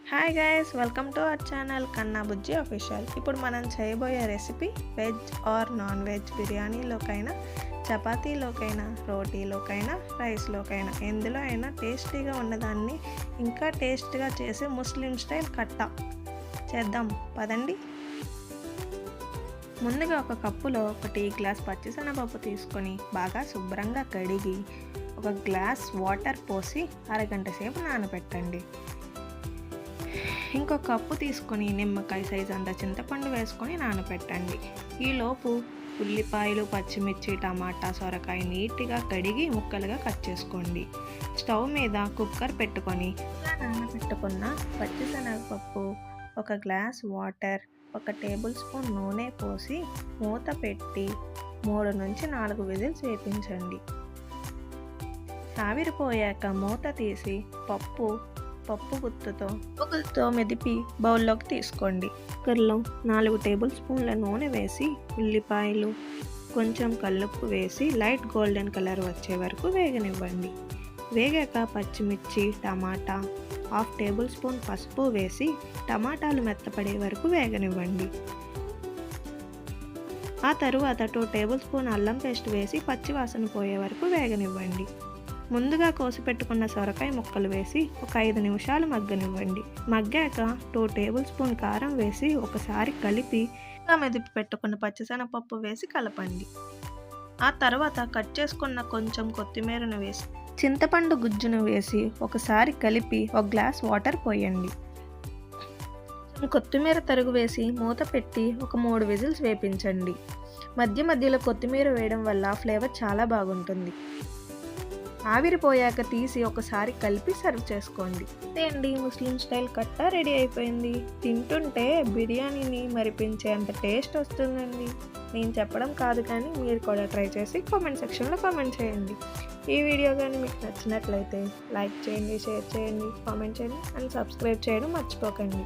Hi guys, welcome to our channel Kanna Bujji official. ఇప్పుడు మనం చేయబోయే recipe veg or non veg బిర్యానీలోకైనా, చపాతీలోకైనా, రోటీలోకైనా, రైస్లోకైనా ఎందులో అయినా టేస్టీగా ఉన్నదాన్ని ఇంకా టేస్టీగా చేసే ముస్లిం స్టైల్ కట్టా చేద్దాం పదండి. ముందుగా ఒక కప్పులో ఒక టీ గ్లాస్ పచ్చిశనగపప్పు తీసుకొని బాగా శుభ్రంగా కడిగి ఒక గ్లాస్ వాటర్ పోసి అరగంట సేపు నానబెట్టండి. ఇంకొక కప్పు తీసుకొని నిమ్మకాయ సైజ్ అంత చింతపండు వేసుకొని నానబెట్టండి. ఈలోపు ఉల్లిపాయలు, పచ్చిమిర్చి, టమాటా, సొరకాయ నీట్గా కడిగి ముక్కలుగా కట్ చేసుకోండి. స్టవ్ మీద కుక్కర్ పెట్టుకొని నానబెట్టుకున్న పచ్చిశనగపప్పు, ఒక గ్లాస్ వాటర్, ఒక టేబుల్ స్పూన్ నూనె పోసి మూత పెట్టి 3 నుంచి 4 విజిల్స్ వేపించండి. ఆవిరిపోయాక మూత తీసి పప్పు గుత్తుతో మెదిపి బౌల్లోకి తీసుకోండి. కుక్కర్లో 4 టేబుల్ స్పూన్ల నూనె వేసి ఉల్లిపాయలు, కొంచెం కల్లుప్పు వేసి లైట్ గోల్డెన్ కలర్ వచ్చే వరకు వేగనివ్వండి. వేగాక పచ్చిమిర్చి, టమాటా, 1/2 టేబుల్ స్పూన్ పసుపు వేసి టమాటాలు మెత్తపడే వరకు వేగనివ్వండి. ఆ తరువాత 2 టేబుల్ స్పూన్ అల్లం పేస్ట్ వేసి పచ్చివాసన పోయే వరకు వేగనివ్వండి. ముందుగా కోసి పెట్టుకున్న సొరకాయ ముక్కలు వేసి ఒక 5 నిమిషాలు మగ్గనివ్వండి. మగ్గాక 2 టేబుల్ స్పూన్ కారం వేసి ఒకసారి కలిపి మెదిపి పెట్టుకున్న పచ్చిశనగపప్పు వేసి కలపండి. ఆ తర్వాత కట్ చేసుకున్న కొంచెం కొత్తిమీరను వేసి చింతపండు గుజ్జును వేసి ఒకసారి కలిపి 1 గ్లాస్ వాటర్ పోయండి. కొత్తిమీర తరుగు వేసి మూత పెట్టి ఒక 3 విజిల్స్ వేపించండి. మధ్యలో కొత్తిమీర వేయడం వల్ల ఫ్లేవర్ చాలా బాగుంటుంది. ఆవిరిపోయాక తీసి ఒకసారి కలిపి సర్వ్ చేసుకోండి. అండి, ముస్లిం స్టైల్ కట్టా రెడీ అయిపోయింది. తింటుంటే బిర్యానీని మరిపించే అంత టేస్ట్ వస్తుందండి. నేను చెప్పడం కాదు, కానీ మీరు కూడా ట్రై చేసి కామెంట్ సెక్షన్లో కామెంట్ చేయండి. ఈ వీడియో కానీ మీకు నచ్చినట్లయితే లైక్ చేయండి, షేర్ చేయండి, కామెంట్ చేయండి అండ్ సబ్స్క్రైబ్ చేయడం మర్చిపోకండి.